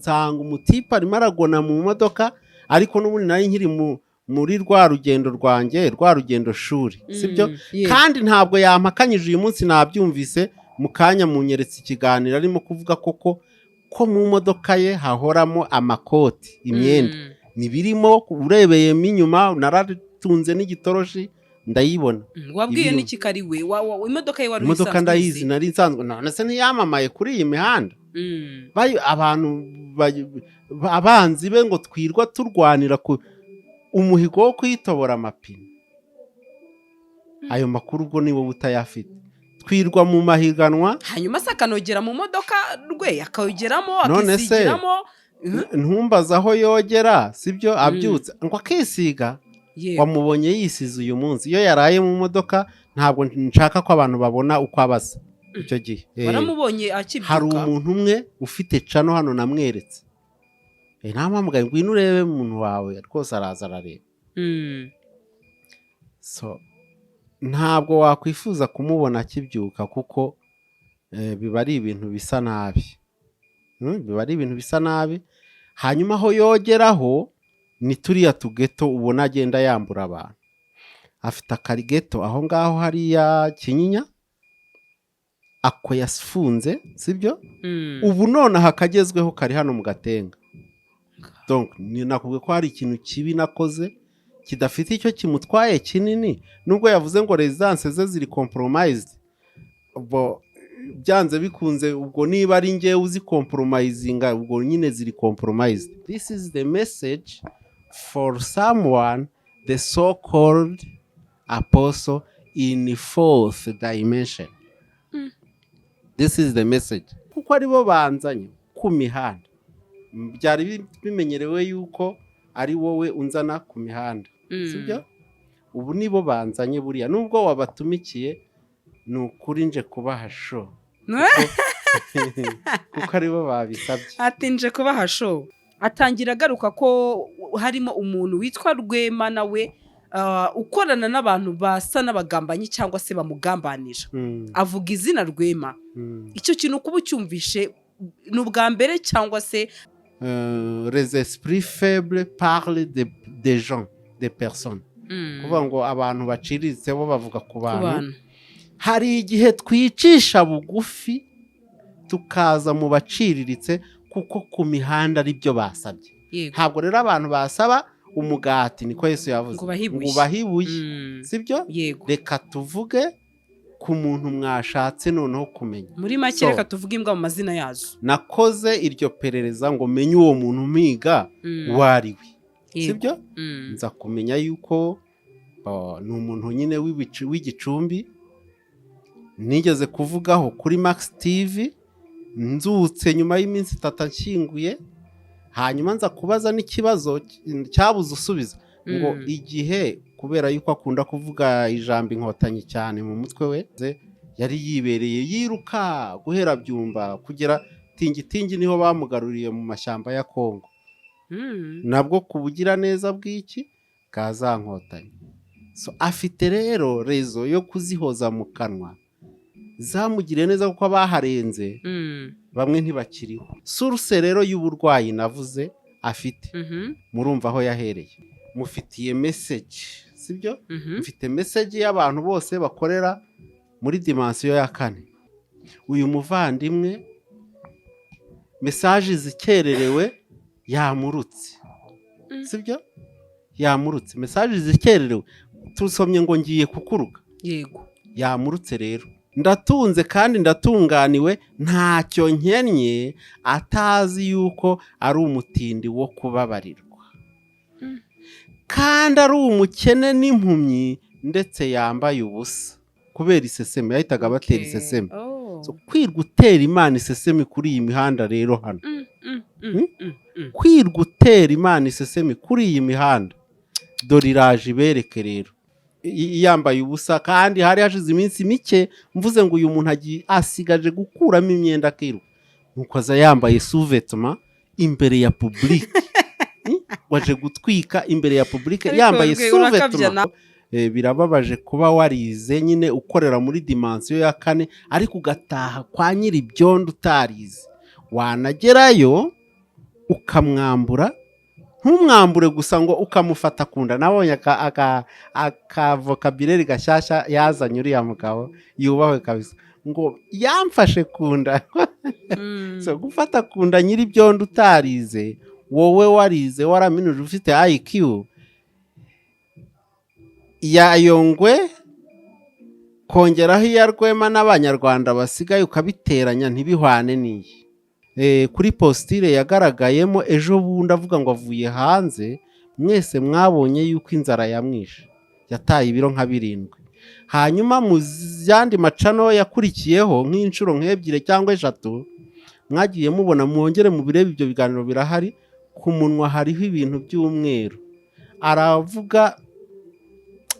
nsanga umutipe arimo aragona mu modoka ariko n'ubundi nari nkiri muri rwa rugendo rwanjye rwa rugendo shuri sibyo kandi ntabwo yampakanyije uyu munsi nabyumvise mu kanya munyeretse ikiganiro arimo kuvuga ko mu modoka ye hahoramo amakoti imyenda nibirimo urebeyemo inyuma naratunze n'igitoroshi ndayibona wabwiye n'iki kari we imodoka ye wari imodoka ndayizi nari nsanzwe none se ntiyamamaye kuri iyi mihanda abantu abanzi be ngo twirwa turwanira ku umuhigo wo kwitobora amapine ayo makuru ubwo ni wowe utayafite twirwa mu mahiganwa hanyuma se akanogera mu modoka rwe akayogeramo akisigiramo ntumbaza aho yogera sibyo abyutse ngo akisiga wamubonye yisize uyu munsi iyo yaraye mu modoka ntabwo nshaka ko abantu babona uko abasa icyo gihe waramubonye akibyuka hari umuntu umwe ufite cano hano namweretse ntampamagaye ngwino urebe umuntu wawe rwose araza arareba so ntabwo wakwifuza kumubona akibyuka kuko biba ari ibintu bisa nabi hanyuma aho yogeraho ni turiya tugeto ubona agenda yambura abantu afite akarigeto aho ngaho hariya Kinyinya ako yasifunze sibyo ubu none hakagezweho kari hano mu Gatenga donc nakubwiye ko hari ikintu kibi nakoze kidafite icyo kimutwaye kinini nubwo yavuze ngo residence ze ziri compromised byanze bikunze ubwo niba ari ngewe uzi compromisinga ubwo nyine ziri compromised. This is the message for someone, the so-called apostle in fourth dimension. This is the message. Kuko aribo banzanye ku mihanda. Byari bimenyerewe yuko ari wowe unzana ku mihanda. Sibyo? Ubu nibo banzanye buriya nubwo wabatumikiye nukuri nje kubaha show. Kuko aribo babisabye. Ati nje kubaha show. Atangira agaruka ko harimo umuntu witwa RWEMA nawe ukorana n'abantu basa n'abagambanyi cyangwa se bamugambanira. Avuga izina RWEMA. Icyo kintu kuba ucyumvishe n'ubwa mbere cyangwa se les esprits faibles parlent des gens, des personnes. Kuvuga ngo abantu baciriritse bo bavuga ku bantu. Hari igihe twicisha bugufi tukaza mu baciriritse kuko ku mihanda ari byo basabye. Ntabwo rero abantu basaba umugati niko Yesu yavuze ngo bahibuye. Sibyo? Reka tuvuge ku muntu mwashatse noneho kumenya. Muri make reka tuvuge imbwa mu mazina yazo. Nakoze iryo perereza ngo menye uwo muntu mpiga wariwe. Sibyo? Nza kumenya yuko ni umuntu nyine w'igicumbi nigeze kuvugaho kuri Max TV nzutse nyuma y'iminsi 3 nshyinguye. Hanyuma nza kubaza n'ikibazo cyabuze usubiza ngo igihe kubera yuko akunda kuvuga ijambo inkotanyi cyane mu mutwe we yari yibereye yiruka guhera byumba kugera tingitingi niho bamugaruriye mu mashyamba ya Kongo. Nabwo kubugira neza bw'iki kaza nkotanyi. So afite rero rezo yo kuzihoza mu kanwa zamugire neza kuko baharenze bamwe ntibakiriho. Source rero y'uburwayi navuze afite murumva aho yahereye. Mufitiye message sibyo? Mfite message y'abantu bose bakorera muri dimension ya 4. Uyu muvandimwe message zikererewe yamurutse. Sibyo? Yamurutse message zikererewe tusomye ngo ngiye kukuruga. Yego. Yamurutse rero. Ndatunze kandi ndatunganiwe ntacyo nkennye atazi yuko ari umutindi wo kubabarirwa. Kandi ari umukene n'impumyi ndetse yambaye ubusa kubera isesemi yahitaga batera isesemi. So kwirwa utera Imana isesemi kuri iyi mihanda rero hano. Kwirwa utera Imana isesemi kuri iyi mihanda dore iraje ibereke rero. Yambaye ubusa kandi hari hashize iminsi mike mvuze ngo uyu muntu asigaje gukuramo imyenda akiruka nuko aza yambaye sous-vêtements imbere ya public. Waje gutwika imbere ya public yambaye sous-vêtements. Birababaje kuba warize nyine ukorera muri dimension ya 4 ariko ugataha kwa nyiri byondo utarize. Wanagerayo ukamwambura, ntumwambure gusa ngo ukamufata kunda. Nabonye akavokabireri gashyashya yazanye uriya mugabo yubahwe kabisa, ngo yamfashe kunda. So gufata kunda nyiri byondo utarize, wowe warize waraminuje ufite IQ, yayongwe kongeraho iya RWEMA n'abanyarwanda basigaye ukabiteranya ntibihwane n'iyi. Kuri postire yagaragayemo ejo bundi avuga ngo avuye hanze, mwese mwabonye yuko inzara yamwishe, yataye ibiro nka 7. Hanyuma mu yandi macano yakurikiyeho nk'inshuro nk'ebyiri cyangwa 3 mwagiye mubona, mwongere mu bireba ibyo biganiro birahari, ku munwa hariho ibintu by'umweru, aravuga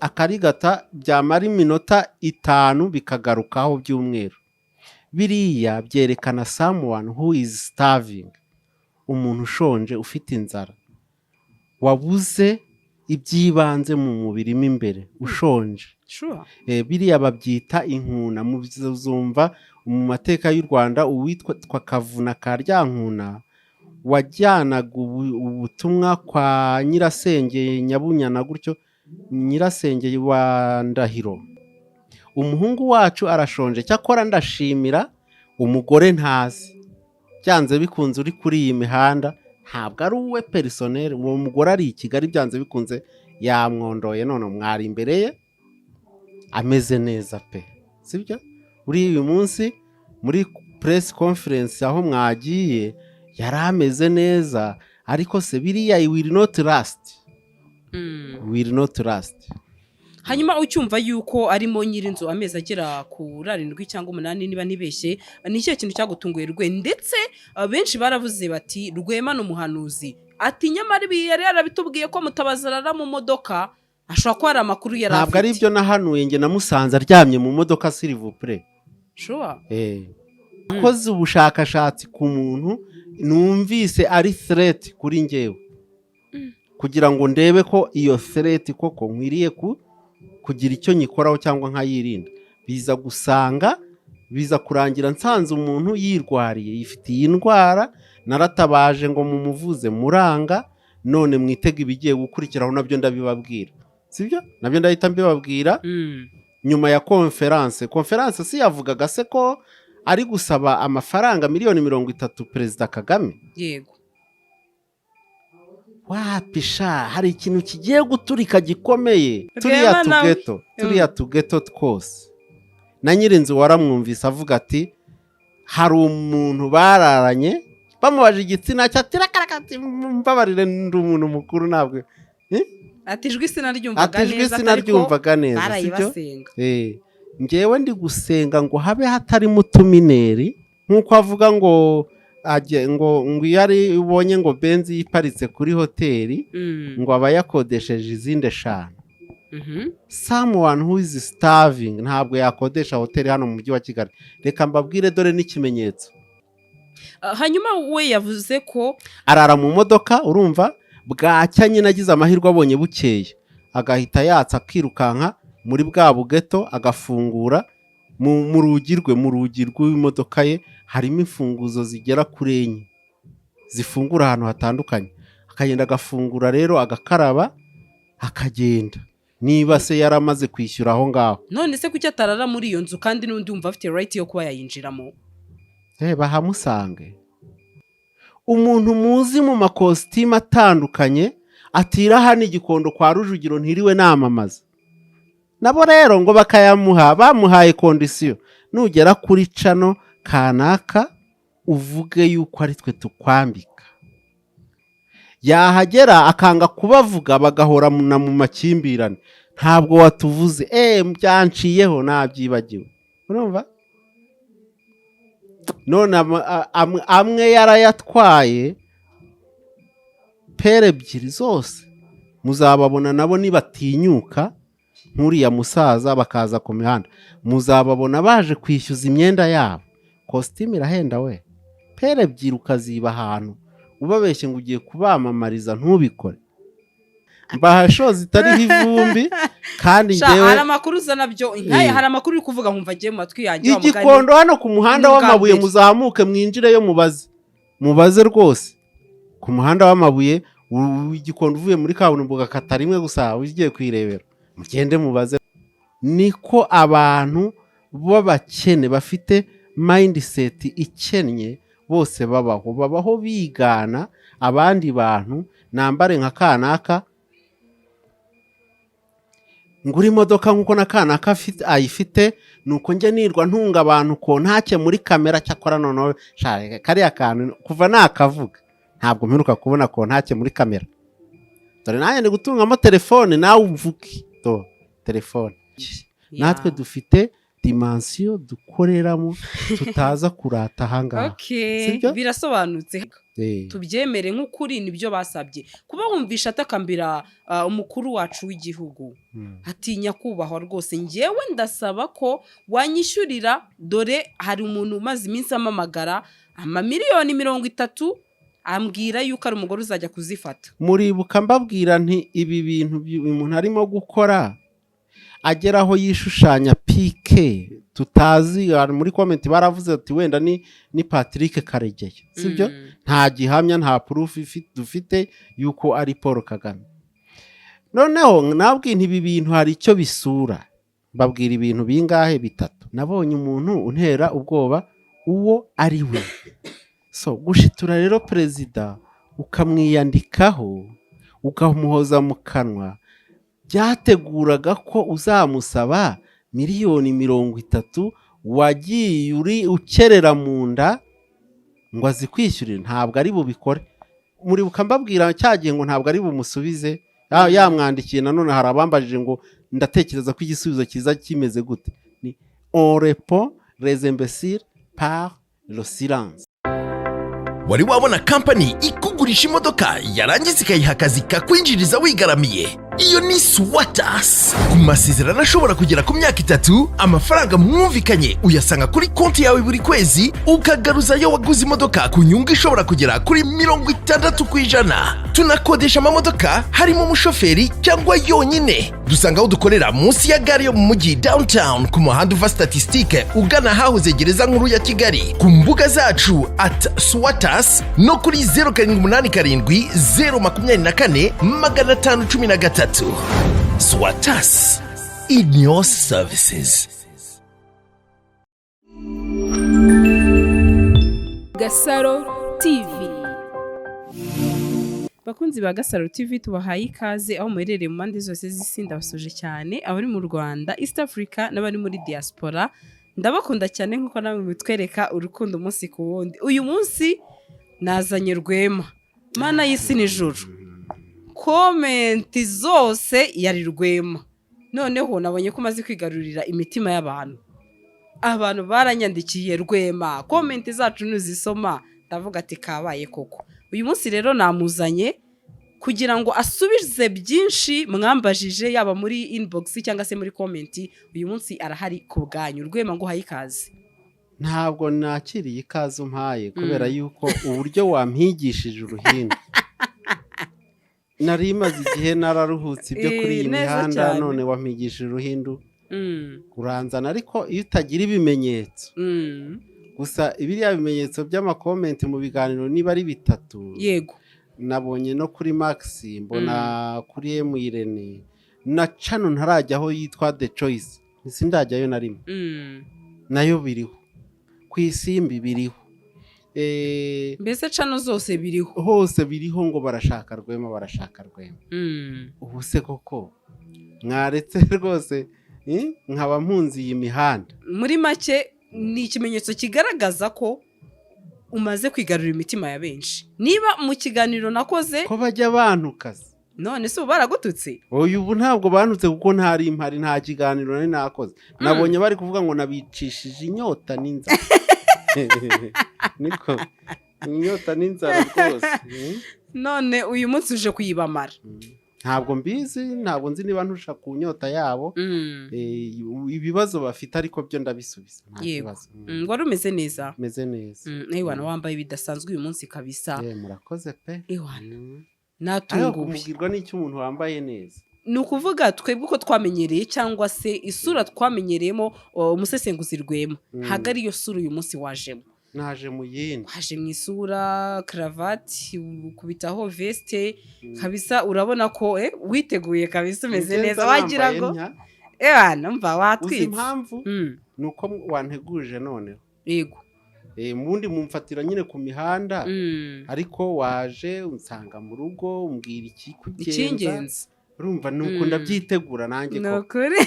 akarigata byamara iminota 5 bikagarukaho by'umweru. Biriya byerekana someone who is starving, umuntu ushonje ufite inzara, wabuze ibyibanze mu mubiri mo imbere, ushonje. Biriya babyita inkuna. Muzumva mu mateka y'u Rwanda uwitwa Kavuna ka Ryankuna wajyanaga ubutumwa kwa nyirasenge Nyabunyana, gutyo nyirasenge wa Ndahiro. Umuhungu wacu arashonje, cyakora ndashimira umugore ntazi, byanze bikunze uri kuri iyi mihanda, ntabwo ari uwe personnel, uwo mugore ari i Kigali, byanze bikunze yamwondoye, none mwari imbere ye ameze neza pe, sibyo? Uri uyu munsi muri press conference aho mwagiye yari ameze neza, ariko se biriya will not last. Will not last. Hanyuma ucyumva yuko arimo nyirinzu amezi agera ku 7 cyangwa 8 niba nibeshye, ni cyo kintu cyagutunguye rwe, ndetse benshi baravuze bati RWEMA n'umuhanuzi, ati nyamara ibi yari yarabitubwiye ko Mutabazi arara mu modoka, ashobora ko hari amakuru yari afite. Ntabwo ari byo nahanuye, nge namusanze aryamye mu modoka, s'il vous plaît. Koze ubushakashatsi ku muntu numvise ari threat kuri njyewe, kugira ngo ndebe ko iyo threat koko nkwiriye kugira icyo nyikoraho cyangwa nkayirinda. Biza kurangira nsanze umuntu yirwariye, yifitiye indwara, naratabaje ngo mumuvuze muranga, none mwitega ibigiye gukurikiraho nabyo ndabibabwira, sibyo? Nabyo ndahita mbibabwira nyuma ya conference si yavugaga se ko ari gusaba amafaranga miliyoni 30 Perezida Kagame. Yego. Wapisha, hari ikintu kigiye guturika gikomeye. Turiya tugeto twose. Na nyirinzu waramwumvise avuga ati hari umuntu bararanye, bamubaje igitsina cya tirakarakati, mbabarire ndi umuntu mukuru ntabwo. Atijwe sinaryumvaga neza, barayibasenga. Ngewe ndi gusenga ngo habe hatari mutumineri, nkuko avuga ngo yari ubonye ngo benzi yiparitse kuri hoteli, ngo abayakodesheje izindi 5. Someone who is starving ntabwo yakodesha hoteli hano mu mujyi wa Kigali. Reka mbabwire, dore n'ikimenyetso. Hanyuma we yavuze ko arara mu modoka, urumva, bwacya nyine agize amahirwe abonye bukeye, agahita yatsa akirukanka muri bwa bugeto, agafungura mu rugi rw'imodoka ye, harimo imfunguzo zigera kuri 4 zifungura ahantu hatandukanye. Akagenda agafungura rero, agakaraba, akagenda. Niba se yaramaze kwishyura aho ngaho, none se kuki atarara muri iyo nzu kandi n'undi umva afite right yo kuba yayinjiramo? Bahamusange. Umuntu muzi mu makositimu atandukanye atira hano igikondo kwa Rujugiro ntiriwe namamaza, nabo rero ngo bakayamuha, bamuhaye kondisiyo, nugera kuri cano kanaka uvuge yuko ari twe tukwambika. Yahagera akanga kubavuga, bagahora mu makimbirane, ntabwo watuvuze, byanciyeho nabyibagiwe. Urumva? None amwe yarayatwaye, pere 2 zose muzababona nabo nibatinyuka nk'uriya musaza bakaza ku mihanda, muzababona baje kwishyuza imyenda yabo. Costume irahenda we, pere 2 ukaziba ahantu, ubabeshye ngo ugiye kubamamariza ntubikore. Bahashoza itariho ivumbi, kandi ngewe hari amakuru uzana byo inkaye, hari amakuru uri kuvuga nkumva agiye mu matwi yanjye. Igikondo hano ku muhanda w'amabuye, muzamuke mwinjireyo mubaze rwose ku muhanda w'amabuye igikondo uvuye muri kaburimbo ugakata rimwe gusa ugiye kwirebera mugende mubaze. Niko abantu b'abakene bafite mindset ikennye bose babaho bigana abandi bantu. Nambare nka kanaka ngura imodoka nkuko na kanaka ayifite, nuko njye nirwa ntunga abantu ko ntake muri kamera cyakora noneho kariya kantu kuva nakavuga ntabwo mperuka kubona ko ntake muri kamera. Dore nanjye ndi gutungamo telefone nawe umvuke telefone. Natwe dufite dimension dukoreramo tutaza kurata ahangaha. Birasobanutse. Tubyemere nk'ukuri nibyo basabye kuba wumvisha atakambira umukuru wacu w'igihugu atinya kubahwa rwose. Ngewe ndasaba ko wanyishyurira, dore hari umuntu umaze iminsi amamagara amamiliyoni 30 ambwira yuko ari umugore uzajya kuzifata. Muribuka mbabwira nti ibi bintu umuntu arimo gukora ageraho yishushanya pike tutazi. Muri comment baravuze ati wenda ni Patrick Karegeye, sibyo? Nta gihamya nta proof dufite yuko ari Paul Kagame. Noneho nabwiye nti ibi bintu hari icyo bisura. Babwira ibintu bingahe? 3. Nabonye umuntu untera ubwoba uwo ari we. So gushitura rero perezida ukamwiyandikaho ukamuhoza mu kanwa, byateguraga ko uzamusaba miliyoni 30 wagiye uri ukerera mu nda ngo azikwishyurire. Ntabwo ari bubikore. Muribuka mbabwira cyagiye ngo ntabwo ari bumusubize. Yamwandikiye nanone hari abambajije ngo ndatekereza ko igisubizo kiza kimeze gute. Ni on répond les imbéciles par le silence. Wari wabona company ikugurisha imodoka yarangiza ikayiha akazi kakwinjiriza wigaramiye? Iyo ni Swatas. Ku masezerano ashobora kugera ku myaka 3, amafaranga mwumvikanye uyasanga kuri konti yawe buri kwezi, ukagaruza yo waguze imodoka ku nyungu ishobora kugera kuri 60%. Tunakodesha amamodoka harimo umushoferi cyangwa yonyine. Dusanga aho dukorera munsi ya gare yo mu mujyi downtown ku muhanda uva Statistique ugana hahoze gereza nkuru ya Kigali. Ku mbuga zacu @Swatas no kuri 0787 024 Swatas, in your services. GASARO TV. Bakunzi ba GASARO TV tubahaye ikaze aho muherereye mu mpande zose z'isi. Ndabasuje cyane abari mu Rwanda, East Africa n'abari muri diaspora. Ndabakunda cyane nkuko namwe mutwereka urukundo umunsi ku wundi. Uyu munsi nazanye RWEMA, mana y'isi n'ijuru. Komenti zose yari RWEMA. Noneho nabonye ko maze kwigarurira imitima y'abantu. Abantu baranyandikiye RWEMA, komenti zacu nuzisoma ndavuga ati kabaye koko. Uyu munsi rero namuzanye kugira ngo asubize byinshi mwambajije yaba muri inbox cyangwa se muri komenti. Uyu munsi arahari ku bwanyu. RWEMA ngo hayikaze. Ntabwo nakiriye ikaze umpaye kubera yuko uburyo wampigishije uruhindu. Nari maze igihe nararuhutse ibyo kuri iyi mihanda, none wampigishije uruhindu. Uranzana ariko iyo utagira ibimenyetso. Gusa ibiriya bimenyetso by'amakomenti mu biganiro niba ari 3. Yego. Nabonye no kuri Max, mbona kuri Irene na channel ntarajyaho yitwa The Choice. Sindajyayo na rimwe. Nayo biriho. Ku isimbi biriho. Mbese channel zose biriho. Hose biriho ngo barashaka RWEMA, barashaka RWEMA. Ubu se koko mwaretse rwose nkaba mpunzi iyi mihanda. Muri make ni ikimenyetso kigaragaza ko umaze kwigarurira imitima ya benshi. Niba mu kiganiro nakoze ko bajya bantukaze, none se baragututse? Ubu ntabwo bantutse kuko ntari impari, nta kiganiro nari nakoze. Nabonye bari kuvuga ngo nabicishije inyota n'inzara. Niko inyota n'inzara rwose. None uyu munsi uje kuyibamara. Ntabwo mbizi, ntabwo nzi niba ntusha ku nyota yabo. Ibibazo bafite ariko byo ndabisubiza. Nta kibazo. Wari umeze neza? Meze neza. Ewana wambaye bidasanzwe uyu munsi kabisa. Murakoze pe. Ewana. Natunguwe. Kumugirwa n'icyo umuntu wambaye neza. Ni ukuvuga twebwe uko twamenyereye cyangwa se isura twamenyereyemo umusesenguzi RWEMA. Hagari iyo sura uyu munsi wajemo. naje mu yindi waje mu isura karavati ukubitaho veste kabisa urabona ko witeguye kabisa umeze neza wagira ngo numva uzi watwitse impamvu nuko wanteguje noneho yego mundi mumfatira nyine ku mihanda ariko waje unsanga mu rugo umbwira icy'ingenzi urumva nuko ndabyitegura nanjye ko nukuri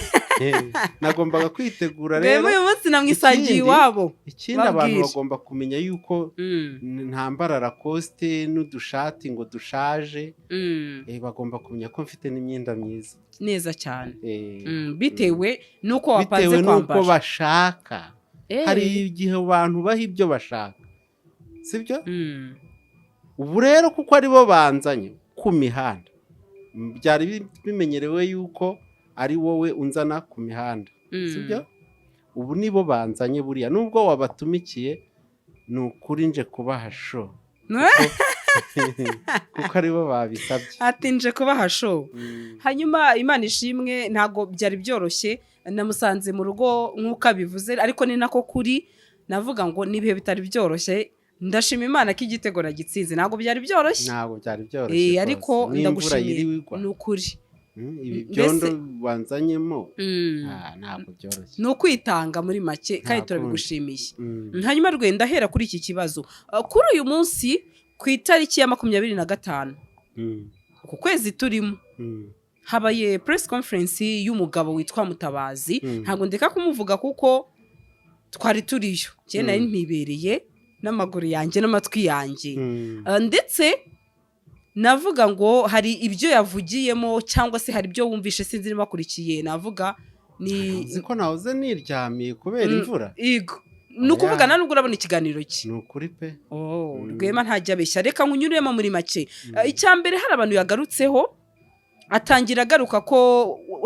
nagombaga kwitegura rero uyu munsi namwisangiye iwabo ikindi abantu bagomba kumenya yuko ntambara Lacoste n'udushati ngo dushaje bagomba kumenya ko mfite n'imyenda myiza neza cyane bitewe nuko wapanze kwambara bitewe nuko bashaka hari igihe abantu baha ibyo bashaka sibyo ubu rero kuko aribo banzanye ku mihanda byari bimenyerewe yuko ari wowe unzana ku mihanda sibyo ubu nibo banzanye buriya nubwo wabatumikiye ni ukuri nje kubaha show kuko aribo babisabye ati nje kubaha show hanyuma Imana ishimwe ntago byari byoroshye namusanze mu rugo nk'uko abivuze ariko ni nako kuri navuga ngo nibihe bitari byoroshye ndashima Imana ko igitego nagitsinze ntago byari byoroshye ariko ndagushimiye ni ukuri ibi byondo banzanyemo ntabwo byoroshye ni ukwitanga muri make kandi turabigushimiye hanyuma rwenda hera kuri iki kibazo kuri uyu munsi ku itariki ya 25 uku kwezi turimo habaye press conference y'umugabo witwa Mutabazi ntabwo ndeka kumuvuga kuko twari turiyo cyane nari ntibereye n'amaguru yanjye n'amatwi yanjye ndetse navuga ngo hari ibyo yavugiyemo cyangwa se hari ibyo wumvishe sinzi niba akurikiye navuga ni ziko nahoze niryamiye kubera imvura yego ni ukuvuga nubwo urabona ikiganiro cye ni ukuri pe Rwema ntajya abeshya reka nkunyuremo muri make icyambere hari abantu yagarutseho atangira agaruka ko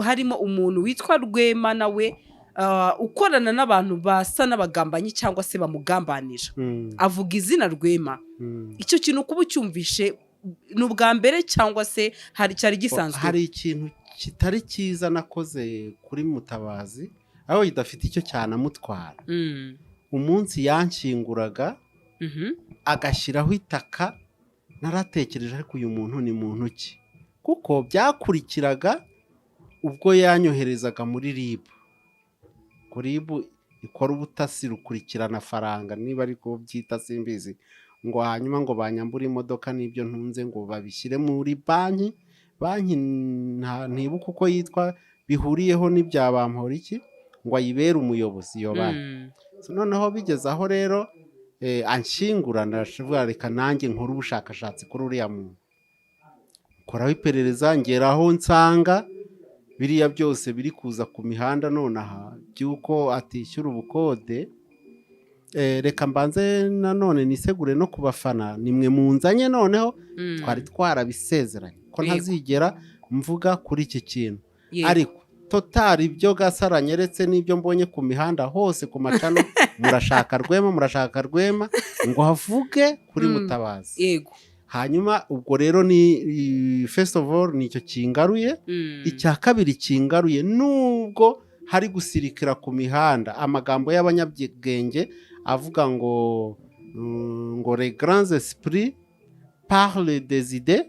harimo umuntu witwa Rwema nawe ukorana n'abantu basa n'abagambanyi cyangwa se bamugambanira avuga izina Rwema icyo kintu kuba ucyumvishe ni ubwa mbere cyangwa se cyari gisanzwe hari ikintu kitari cyiza nakoze kuri Mutabazi aho idafite icyo cyane amutwara umunsi yanshyinguraga agashyiraho itaka naratekereje ariko uyu muntu ni muntu ki kuko byakurikiraga ubwo yanyoherezaga muri RIB ikora ubutasi rukurikirana faranga niba ariko byita simbizi ngo hanyuma ngo banyambure imodoka n'ibyo ntunze ngo babishyire muri banki ntibuka uko yitwa bihuriyeho n'ibyabampora iki ngo ayibere umuyobozi iyo banki noneho bigeze aho rero anshyingura ndashoboye reka nanjye nkora ubushakashatsi kuri uriya muntu koraho iperereza ngeraho nsanga biriya byose biri kuza ku mihanda nonaha by'uko atishyura ubukode reka mbanze nanone nisegure no kubafana nimwe munzanye noneho twari twarabisezeranye ko ntazigera mvuga kuri iki kintu ariko totari ibyo GASARO anyeretse n'ibyo mbonye ku mihanda hose ku macano murashaka Rwema ngo havuge kuri Mutabazi yego hanyuma ubwo rero ni first of all nicyo kingaruye icya kabiri kingaruye nubwo hari gusirikira ku mihanda amagambo y'abanyabwenge avuga ngo les grands esprits parlent des idées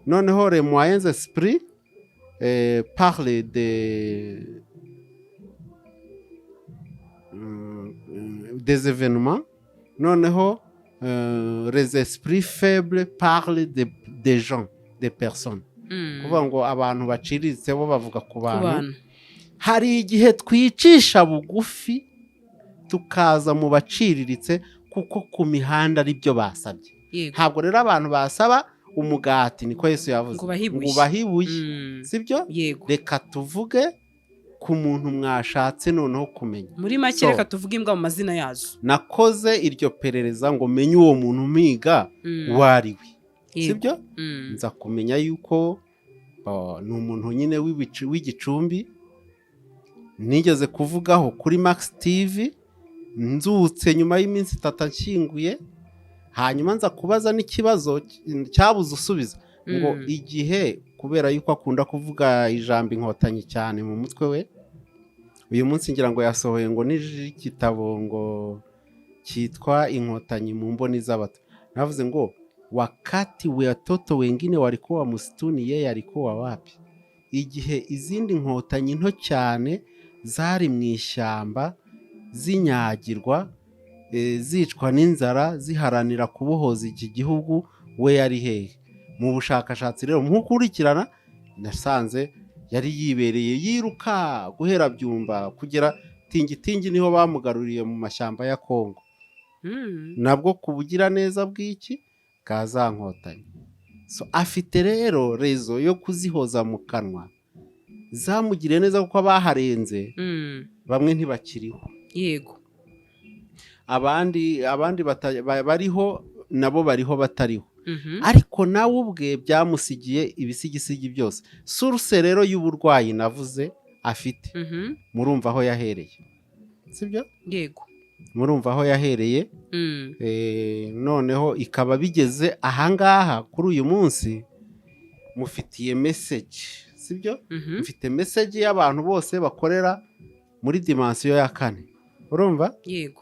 noneho les moyens esprits parlent des événements noneho les esprits faibles parlent des gens des personnes kuvuga ngo abantu baciriritse bo bavuga ku bantu hari igihe twicisha bugufi tukaza mu baciriritse kuko ku mihanda ari byo basabye ntabwo rero abantu basaba umugati niko Yesu yavuze ngo bahibuye sibyo reka tuvuge ku muntu mwashatse noneho kumenya muri make reka tuvuge imbwa mu mazina yazo nakoze iryo perereza ngo menye uwo muntu umiga wariwe sibyo nza kumenya yuko ni umuntu nyine w'igicumbi nigeze kuvugaho kuri Max TV nzutse nyuma y'iminsi 3 nshyinguye hanyuma nza kubaza n'ikibazo cyabuze usubiza ngo igihe kubera yuko akunda kuvuga ijambo inkotanyi cyane mu mutwe we uyu munsi ngira ngo yasohoye ngo n'igitabo ngo cyitwa inkotanyi mu mboni z'abato. Navuze ngo wakati watoto wengine walikuwa msituni yeye alikuwa wapi? Igihe izindi nkotanyi nto cyane zari mu ishyamba zinyagirwa, zicwa n'inzara, ziharanira kubohoza iki gihugu, we yari hehe? Mu bushakashatsi rero mukurikirana nasanze yari yibereye yiruka guhera Byumba kugera Tingitingi, niho bamugaruriye mu mashyamba ya Kongo. Nabwo kubugira neza bw'iki bwa za nkotanyi. So afite rero rezo yo kuzihoza mu kanwa, zamugiriye neza kuko abaharenze bamwe ntibakiriho. Yego. Abandi bariho nabo bariho batariho. Ariko nawe ubwe byamusigiye ibisigisigi byose. Source rero y'uburwayi navuze afite. Murumva aho yahereye, sibyo? Yego. Murumva aho yahereye. Noneho ikaba bigeze ahangaha kuri uyu munsi mufitiye message, sibyo? Mfite message y'abantu bose bakorera muri dimension ya 4. Urumva? Yego.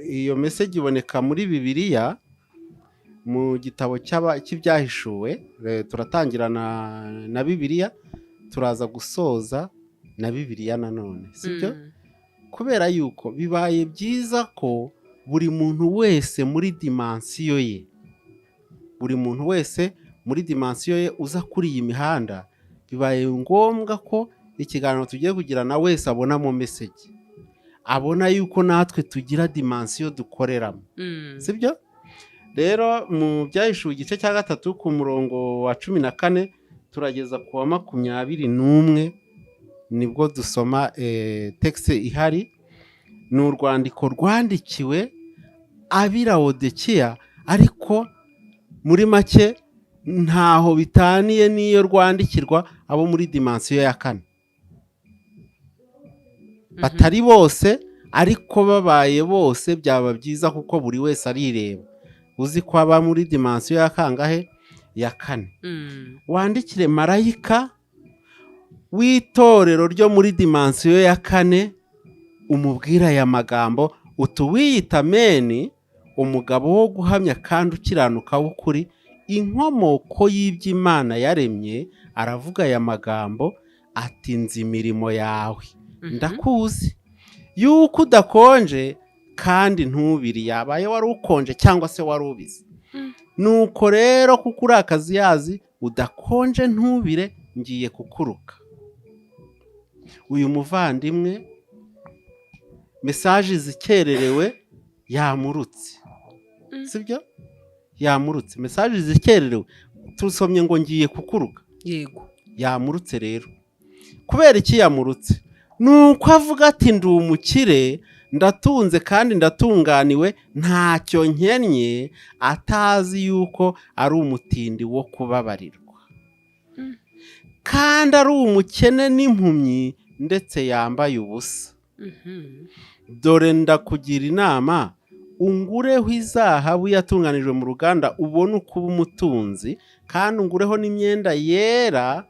Iyo message iboneka muri Bibiliya mu gitabo cy'ibyahishuwe. Turatangira na Bibiliya, turaza gusoza na Bibiliya nanone, sibyo? Kubera yuko bibaye byiza ko buri muntu wese muri dimensiyo ye, buri muntu wese muri dimensiyo ye uza kuri iyi mihanda, bibaye ngombwa ko ikiganiro tugiye kugira na wese abonamo message, abona yuko natwe tugira dimensiyo dukoreramo, sibyo? Rero mu byahishuwe igice cya 3 ku murongo wa 14 turageza ku wa 21 nibwo dusoma texte ihari. Ni urwandiko rwandikiwe ab'Ilaodikiya, ariko muri make ntaho bitaniye n'iyo rwandikirwa abo muri dimensiyo ya 4. Batari bose, ariko babaye bose byaba byiza kuko buri wese arireba. Uzi ko aba muri dimensiyo ya kangahe? Ya 4. Wandikire marayika w'itorero ryo muri dimensiyo ya 4, umubwira aya magambo, utuwiyita meni, umugabo wo guhamya kandi ukiranuka w'ukuri, inkomoko y'iby'Imana yaremye, aravuga aya magambo ati nzi imirimo yawe, ndakuzi yuko udakonje kandi ntubiri. Yabaye wari ukonje cyangwa se wari ubizi. Nuko rero kuko uri akazuyazi, udakonje ntubire, ngiye kukuruka. Uyu muvandimwe message zikererewe yamurutse, sibyo? Yamurutse message zikererewe, tusomye ngo ngiye kukuruka. Yego. Yamurutse rero. Kubera iki yamurutse? Nuko avuga ati ndi umukire, ndatunze kandi ndatunganiwe, ntacyo nkennye, atazi yuko ari umutindi wo kubabarirwa, kandi ari umukene n'impumyi, ndetse yambaye ubusa. Dore ndakugira inama, ungureho izahabu yatunganijwe mu ruganda, ubone ukuba umutunzi, kandi ungureho n'imyenda yera.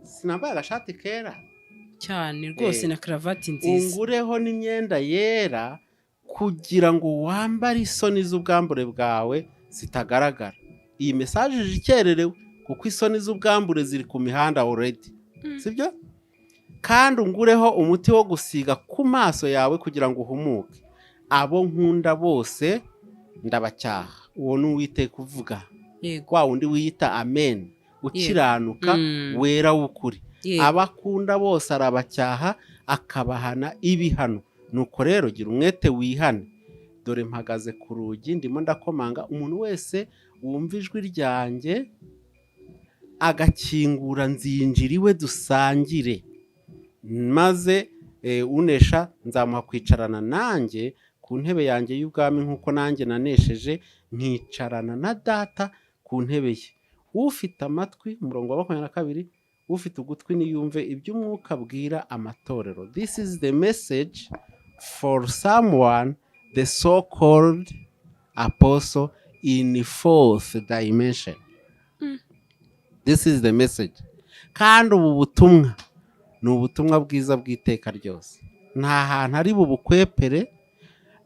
Sinambaye agashati kera cyane rwose na karavati nziza. Ungureho n'imyenda yera, kugira ngo wambare isoni z'ubwambure bwawe zitagaragara. Iyi message ikererewe kuko isoni z'ubwambure ziri ku mihanda already, sibyo? Kandi ungureho umuti wo gusiga ku maso yawe kugira ngo uhumuke. Abo nkunda bose ndabacyaha. Uwo ni Uwiteka uvuga. Wa wundi wiyita amen, ukiranuka, wera w'ukuri. Abakunda bose arabacyaha, akabahana ibihano. Nuko rero gira umwete wihane. Dore mpagaze ku rugi ndimo ndakomanga, umuntu wese wumva ijwi ryanjye agakingura, nzinjira iwe dusangire, maze unesha nzamuha kwicarana nanjye ku ntebe yanjye y'ubwami, nk'uko nanjye nanesheje nkicarana na data ku ntebe ye. Ufite amatwi, murongo wa 22, ufite ugutwi niyumve iby'umwuka bwira amatorero. This is the message for someone, the so-called apostle in 4th dimension. This is the message. Kandi ubu butumwa ni ubutumwa bwiza bw'iteka ryose. Nta hantu ari bubukwepere,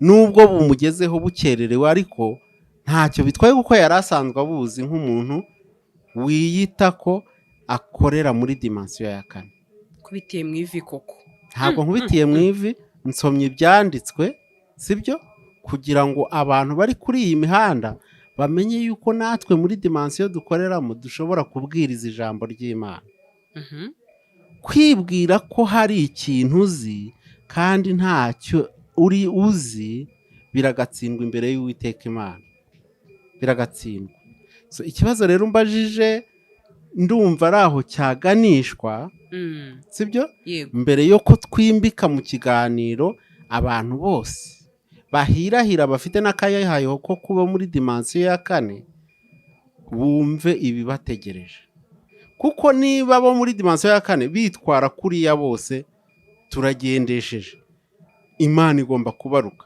nubwo bumugezeho bukererewe ariko ntacyo bitwaye kuko yari asanzwe abuzi nk'umuntu wiyita ko akorera muri dimansiyo ya kane. kubitiye mu ivi koko Ntabwo nkubitiye mu ivi, nsomye ibyanditswe sibyo, kugira ngo abantu bari kuri iyi mihanda bamenye yuko natwe muri dimansiyo dukoreramo dushobora kubwiriza ijambo ry'Imana. Kwibwira ko hari ikintu uzi kandi ntacyo uri uzi biragatsindwa imbere y'Uwiteka Imana, biragatsindwa. Ikibazo rero mbajije ndumva ari aho cyaganishwa sibyo, mbere yo ko twimbika mu kiganiro abantu bose bahirahira bafite n'akayahayeho ko kuba muri dimansiyo ya kane bumve ibibategereje. Kuko niba bo muri dimansiyo ya kane bitwara kuriya bose turagendesheje, Imana igomba kubaruka,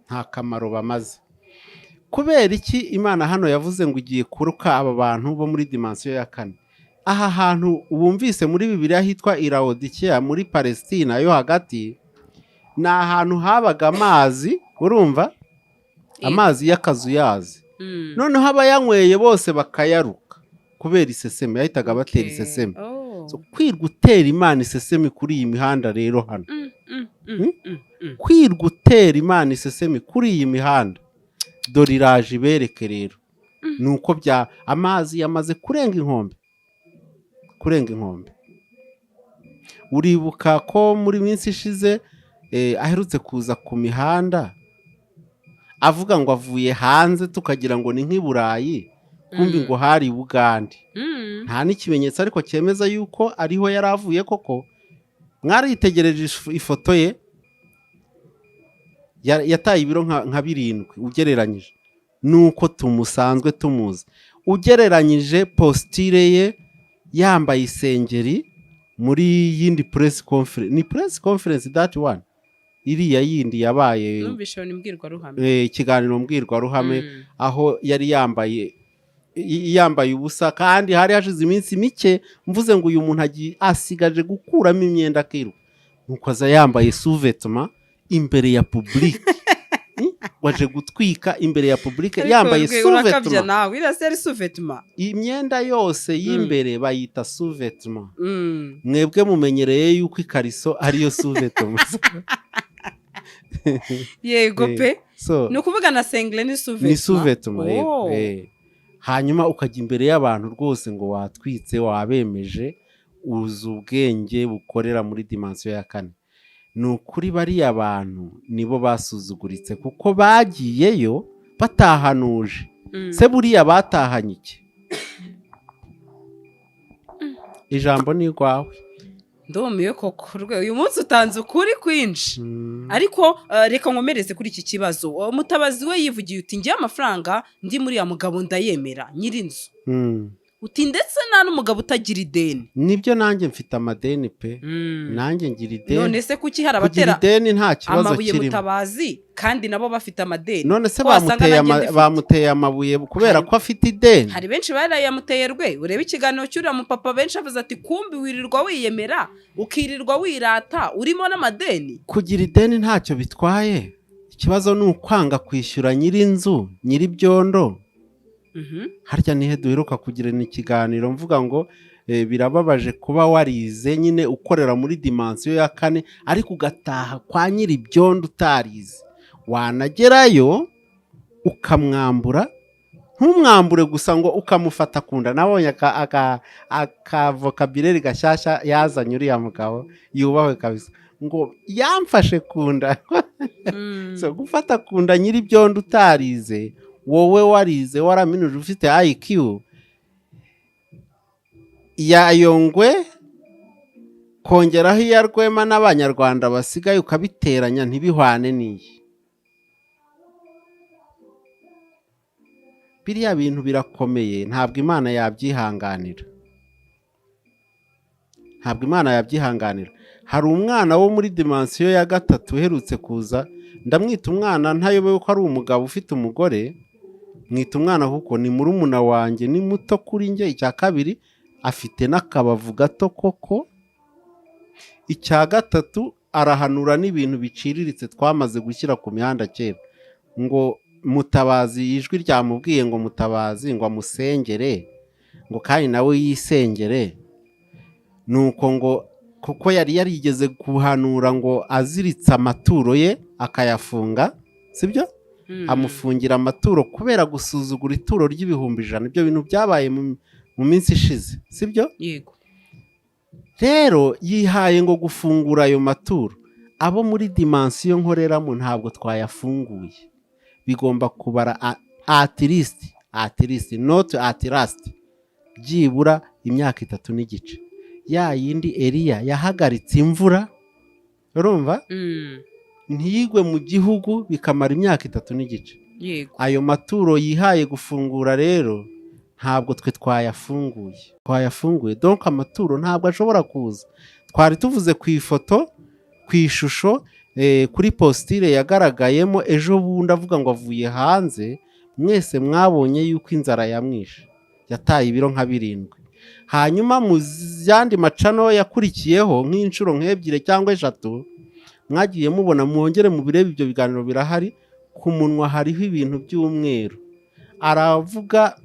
nta kamaro bamaze. Kubera iki Imana hano yavuze ngo igiye kuruka aba bantu bo muri dimansiyo ya kane? Aha hantu ubumvise muri Bibiliya hitwa Laodikiya muri Palestina yo hagati, ni ahantu habaga amazi, urumva, amazi y'akazuyazi. Noneho abayanyweye bose bakayaruka kubera isesemi, yahitaga batera isesemi. Kwirwa utera Imana isesemi kuri iyi mihanda rero hano, kwirwa utera Imana isesemi kuri iyi mihanda, dore iraje ibereke rero. Nuko bya amazi yamaze kurenga inkombe, kurenga inkombe. Uribuka ko muri minsi ishize aherutse kuza ku mihanda avuga ngo avuye hanze tukagira ngo ni nk'i Burayi, kumbi ngo hari Bugande. Nta n'ikimenyetso ariko cyemeza yuko ariho yari avuye koko. Mwaritegereje ifoto ye, yataye ibiro nka 7 ugereranyije nuko tumusanzwe tumuzi. Ugereranyije postire ye yambaye isengeri muri yindi press conference, ni press conference that one, iriya yindi yabaye numvishe n'imbwirwaruhame, ikiganiro mbwirwaruhame, aho yari yambaye ubusa kandi hari hashize iminsi mike mvuze ngo uyu muntu asigaje gukuramo imyenda akiruka, nuko aza yambaye sous-vêtement imbere ya public. Waje gutwika imbere ya public yambaye sous-vêtement. Imyenda yose y'imbere bayita sous-vêtement. Mwebwe mumenyereye yuko ikariso ariyo sous-vêtement. Yego pe, no kuvuga na sengle ni sous-vêtement. Ni sous-vêtement. Hanyuma ukajya imbere y'abantu rwose ngo watwitse, wabemeje, uzi ubwenge bukorera muri dimansiyo ya kane. Nukuri bariya abantu nibo basuzuguritse kuko bagiyeyo batahanuje. Se buriya batahanye iki? Ijambo ni rwawe. Ndomiye koko rwe uyu munsi utanze ukuri kwinshi. Ariko reka nkomereze kuri iki kibazo. Mutabazi we yivugiye uti ngiye amafaranga ndi muri ya mugabo ndayemera nyiri inzu. Uti ndetse nta n'umugabo utagira ideni. Nibyo nanjye mfite amadeni pe. Nanjye ngira ideni. None se kuki hari abatera ideni nta kibazo amabuye Mutabazi kandi nabo bafite amadeni? None se bamuteye amabuye kubera ko afite ideni? Hari benshi barayamuteye rwe. Urebe ikiganiro cy'uriya mu papa benshi avuze ati kumbi wirirwa wiyemera ukirirwa wirata urimo n'amadeni. Kugira ideni ntacyo bitwaye. Ikibazo ni ukwanga kwishyura nyiri inzu, nyiri byondo. Harya nihe duheruka kugirana ikiganiro mvuga ngo birababaje kuba warize nyine ukorera muri dimansiyo ya kane ariko ugataha kwa nyiri byondo utarize. Wanagerayo ukamwambura, ntumwambure gusa ngo ukamufata kunda. Nabonye aka vocabulaire gashyashya yazanye uriya mugabo yubahwe kabisa, ngo yamfashe kunda. So gufata kunda nyiri byondo utarize, wowe warize waraminuje ufite IQ yayongwe kongeraho iya RWEMA n'abanyarwanda basigaye ukabiteranya ntibihwane n'iyi. Biriya bintu birakomeye, ntabwo Imana yabyihanganira. Ntabwo Imana yabyihanganira. Hari umwana wo muri dimansiyo ya 3 uherutse kuza, ndamwita umwana ntayobewe ko ari umugabo ufite umugore. Mwita umwana kuko ni murumuna wanjye, ni muto kuri njye. Icya kabiri afite n'akabavu gato koko. Icya gatatu arahanura n'ibintu biciriritse twamaze gushyira ku mihanda kera ngo mutabazi ijwi ryamubwiye ngo mutabazi ngo amusengere ngo kandi nawe yisengere nuko ngo kuko yari yarigeze guhanura ngo aziritse amaturo ye akayafunga sibyo amufungira amaturo kubera gusuzugura ituro ry'ibihumbi 100 ibyo bintu byabaye mu minsi ishize sibyo yego rero yihaye ngo gufungura ayo maturo abo muri dimension nkoreramo ntabwo twayafunguye bigomba kubara at least not at last byibura imyaka 3 n'igice ya yindi Eliya yahagaritse imvura urumva ntiyigwe mu gihugu bikamara imyaka 3 n'igice yego ayo maturo yihaye gufungura rero ntabwo twe twayafunguye donc amaturo ntabwo ashobora kuza twari tuvuze ku ifoto ku ishusho kuri postire yagaragayemo ejo bundi avuga ngo avuye hanze mwese mwabonye yuko inzara yamwishe yataye ibiro nka 7 hanyuma mu yandi macano yakurikiyeho nk'inshuro nk'ebyire cyangwa 3 mwagiye mubona mwongere mu birebe ibyo biganiro birahari ku munwa hariho ibintu by'umweru aravuga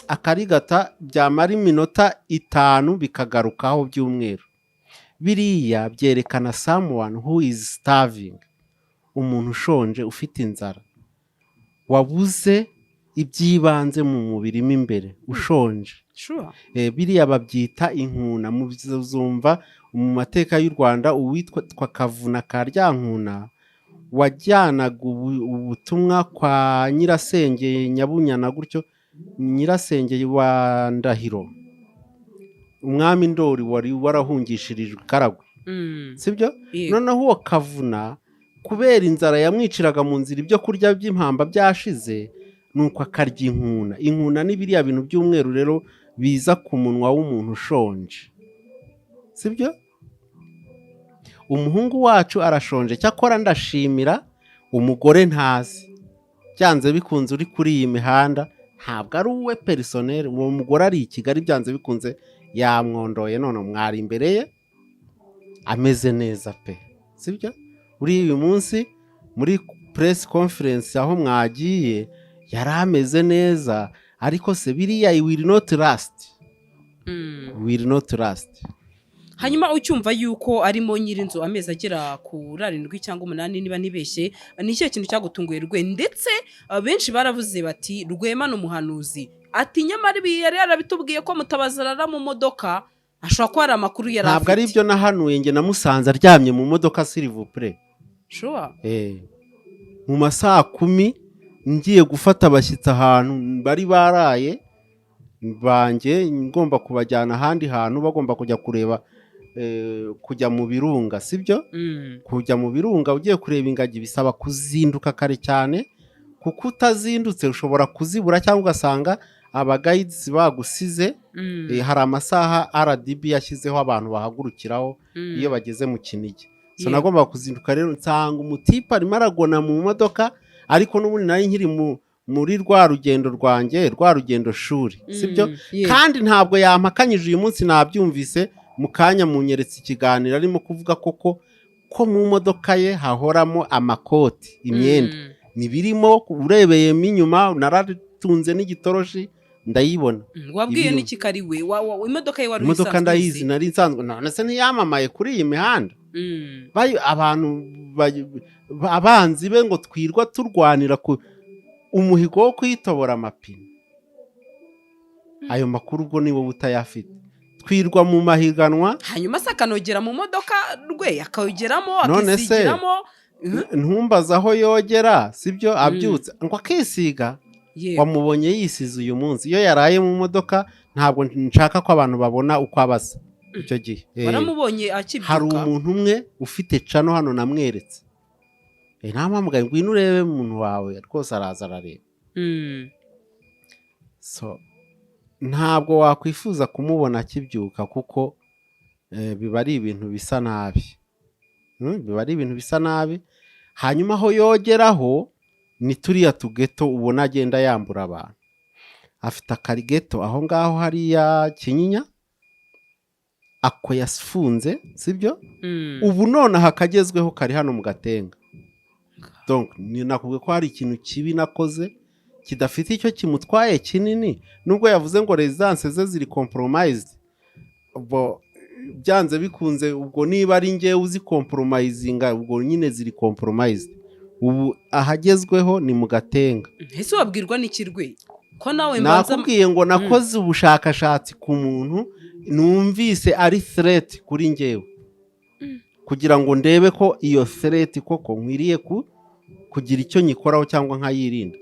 akarigata byamara iminota 5 bikagarukaho by'umweru biriya byerekana someone who is starving umuntu ushonje ufite inzara wabuze ibyibanze mu mubiri imbere ushonje sure biriya babyita inkuna muzumva mu mateka y'u Rwanda uwitwa Kavuna ka Ryankuna wajyanaga ubutumwa kwa nyirasenge Nyabunyana gutyo nyirasenge wa Ndahiro umwami Ndori wari warahungishirijwe Karagwe sibyo noneho uwo Kavuna kubera inzara yamwiciraga mu nzira ibyo kurya by'impamba byashize nuko akarya inkuna n'ibiriya bintu by'umweru rero biza ku munwa w'umuntu ushonje sibyo umuhungu wacu arashonje cyakora ndashimira umugore ntazi byanze bikunze uri kuri iyi mihanda ntabwo ari uwe personnel uwo mugore ari i Kigali byanze bikunze yamwondoye none mwari imbere ye ameze neza pe sibyo uri uyu munsi muri press conference aho mwagiye yari ameze neza ariko se biriya will not last hanyuma ucyumva yuko arimo nyirinzu amezi agera ku 7 cyangwa 8 niba nibeshye ni cyo kintu cyagutunguye rwe ndetse benshi baravuze bati Rwema n'umuhanuzi ati nyamara yari yarabitubwiye ko mutabazarara mu modoka ashobora ko hari amakuru yari afite ntabwo ari byo nahanuye nge namusanze aryamye mu modoka s'il vous plaît sure mu masaha 10 ngiye gufata abashyitsi ahantu bari baraye banjye ngomba kubajyana ahandi hantu bagomba kujya kureba kujya mu birunga sibyo kujya mu birunga ugiye kureba ingagi bisaba kuzinduka kare cyane kuko utazindutse ushobora kuzibura cyangwa ugasanga abagaids bagusize hari amasaha RDB yashyizeho abantu bahagurukiraho iyo bageze mu Kinigi so nagomba kuzinduka rero nsanga umutipa arimo aragona mu modoka ariko n'ubundi nari nkiri muri rwa rugendo rwanjye rwa rugendo shuri sibyo kandi ntabwo yampakanyije uyu munsi nabyumvise mu kanya munyeretse ikiganiro arimo kuvuga koko ko mu modoka ye hahoramo amakoti imyenda nibirimo urebeyemo inyuma naratunze n'igitoroshi ndayibona wabwiye n'iki kari we imodoka ye wari imodoka ndayizi nari nsanzwe none se ntiyamamaye kuri iyi mihanda abantu abanzi be ngo twirwa turwanira ku umuhigo wo kwitobora amapine ayo makuru ubwo niwo utayafite twirwa mu mahiganwa hanyuma se akanogera mu modoka rwe akayogeramo akisigiramo ntumbaza aho yogera sibyo abyutse ngo akisiga wamubonye yisize uyu munsi iyo yaraye mu modoka ntabwo nshaka ko abantu babona uko abasa icyo gihe baramubonye akibyuka hari umuntu umwe ufite cano hano namweretse ntampamagaye ngwino urebe umuntu wawe rwose araza arareba so ntabwo wakwifuza kumubona akibyuka kuko biba ari ibintu bisa nabi hanyuma aho yogeraho ni turiya tugeto ubona agenda yambura abantu afite akarigeto aho ngaho hariya Kinyinya ako yasifunze sibyo ubu none hakagezweho kari hano mu Gatenga. Donc ni nakubwiye ko hari ikintu kibi nakoze kidafite icyo kimutwaye kinini, nubwo yavuze ngo residence ze ziri compromised. Bo byanze bikunze ubwo niba ari ngewe uzi compromisinga ubwo nyine ziri compromised. Ubu ahagezweho ni mu Gatenga. Ese wabwirwa n'ikirwe ko nawe nakubwiye ngo nakoze ubushakashatsi ku muntu numvise ari threat kuri ngewe, kugira ngo ndebe ko iyo threat koko nkwiriye kugira icyo nyikoraho cyangwa nkayirinda.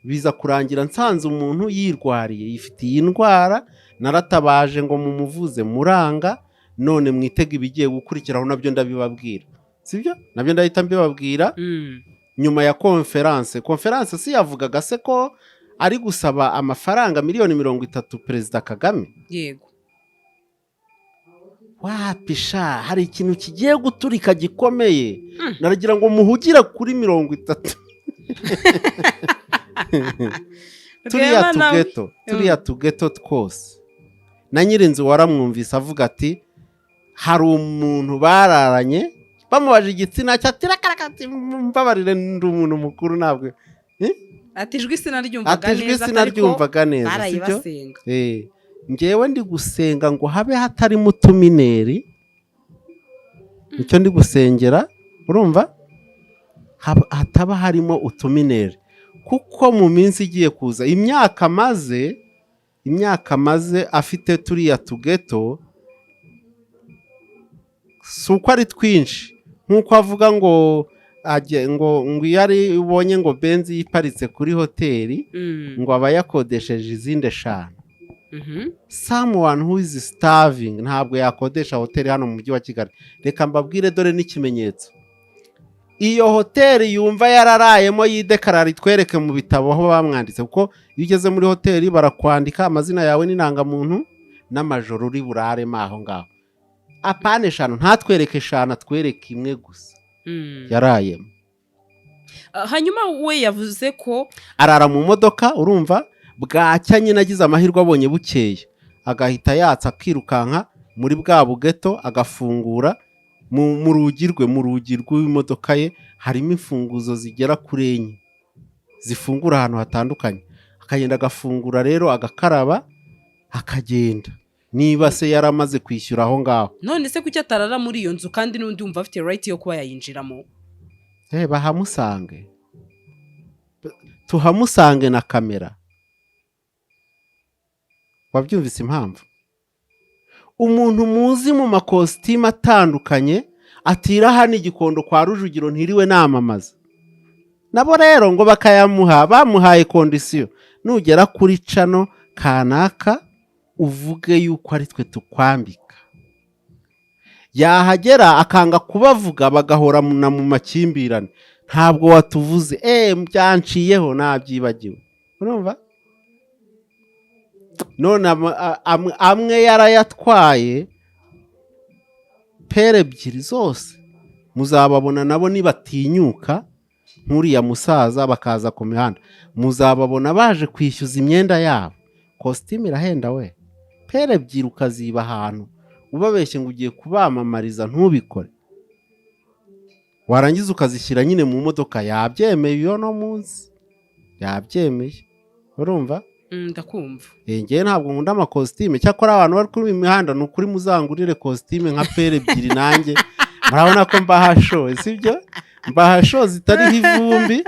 Biza kurangira nsanze umuntu yirwariye, yifitiye indwara, naratabaje ngo mumuvuze muranga, none mwitega ibigiye gukurikiraho nabyo ndabibabwira. Sibyo? Nabyo ndahita mbibabwira. Nyuma ya conference si yavugaga se ko ari gusaba amafaranga miliyoni 30 Perezida Kagame. Yego. Wapisha hari ikintu kigiye guturika gikomeye. Naragira ngo muhugira kuri 30. Turiya tugeto twose. Na nyirinzu waramwumvise avuga ati hari umuntu bararanye bamubaje igitsina cyatirakaragati mbabarire ndi umuntu mukuru ntabwo atijwe sinaryumvaga neza barayibasenga. Ngewe ndi gusenga ngo habe hatarimo utumineri, nicyo ndi gusengera, urumva hataba harimo utumineri, kuko mu minsi igiye kuza imyaka maze afite turiya tugeto si uko ari twinshi nk'uko avuga ngo yari ubonye ngo benzi yiparitse kuri hoteli ngo aba yakodesheje izindi 5. Someone who is starving ntabwo yakodesha hoteli hano mu mujyi wa Kigali. Reka mbabwire dore n'ikimenyetso. Iyo hoteli yumva yararayemo yidekarara itwereke mu bitabo aho bamwanditse, kuko iyo ugeze muri hoteli barakwandika amazina yawe n'indangamuntu n'amajoro uri buraremo aho ngaho. Apane 5 ntatwereke 5 atwereke imwe gusa yarayemo. Hanyuma we yavuze ko arara mu modoka, urumva bwacya nyine agize amahirwe abonye bukeye agahita yatsa akirukanka muri bwa bugeto agafungura mu rugi rw'imodoka ye harimo imfunguzo zigera kuri 4 zifungura ahantu hatandukanye. Akagenda agafungura rero agakaraba akagenda. Niba se yaramaze kwishyura aho ngaho, none se kuki atarara muri iyo nzu kandi n'undi umva afite right yo kuba yayinjiramo? Bahamusange, tuhamusange na kamera. Wabyumvise impamvu? Umuntu muzi mu makositimu atandukanye atira hano igikondo kwa Rujugiro ntiriwe namamaza. Nabo rero ngo bakayamuha, bamuhaye kondisiyo, nugera kuri cano kanaka uvuge yuko ari twe tukwambika. Yahagera akanga kubavuga bagahora mu makimbirane. Ntabwo watuvuze, byanciyeho nabyibagiwe. Urumva? None amwe yarayatwaye, pere 2 zose muzababona nabo nibatinyuka nk'uriya musaza bakaza ku mihanda, muzababona baje kwishyuza imyenda yabo. Costume irahenda we, pere 2 ukaziba ahantu ubabeshye ngo ugiye kubamamariza ntubikore, warangiza ukazishyira nyine mu modoka. Yabyemeye iyo no munsi yabyemeye. Urumva? Ndakumva. Ngewe ntabwo nkunda amakositime, cyakora abantu bari kuri imihanda ni ukuri muzangurire kositime nka pere 2 nanjye murabona ko mbahashoye, sibyo? Mbahashoye zitariho ivumbi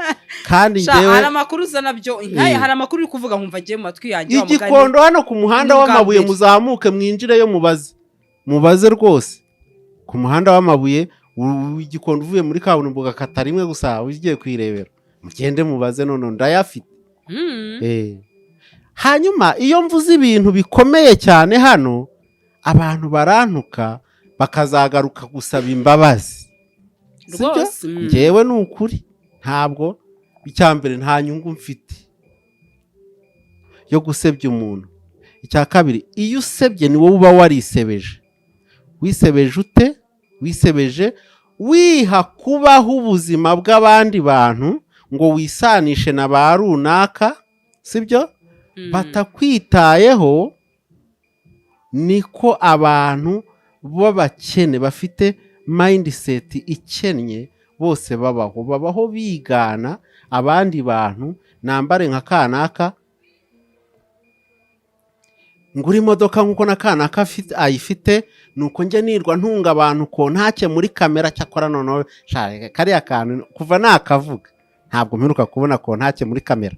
kandi ngewe hari amakuru uza nabyo inkaye, hari amakuru uri kuvuga nkumva agiye mu matwi yanjye. Igikondo hano ku muhanda w'amabuye muzamuke mwinjireyo mubaze rwose. Ku muhanda w'amabuye igikondo uvuye muri kaburimbo ugakata rimwe gusa ugiye kwirebera, mugende mubaze none ndayafite. Hanyuma iyo mvuze ibintu bikomeye cyane hano abantu barantuka bakazagaruka gusaba imbabazi. Sibyo? Ngewe ni ukuri ntabwo icyambere nta nyungu mfite yo gusebya umuntu. Icya kabiri, iyo usebye ni wowe uba warisebeje. Wisebeje ute? Wisebeje wiha kubaho ubuzima bw'abandi bantu ngo wisanishe na ba runaka, sibyo? Batakwitayeho niko abantu b'abakene bafite mindset ikennye bose babaho bigana abandi bantu. Nambare nka kanaka ngura imodoka nkuko na kanaka ayifite, nuko njye nirwa ntunga abantu ko ntake muri kamera cyakora noneho kariya kantu kuva nakavuga ntabwo mperuka kubona ko ntake muri kamera.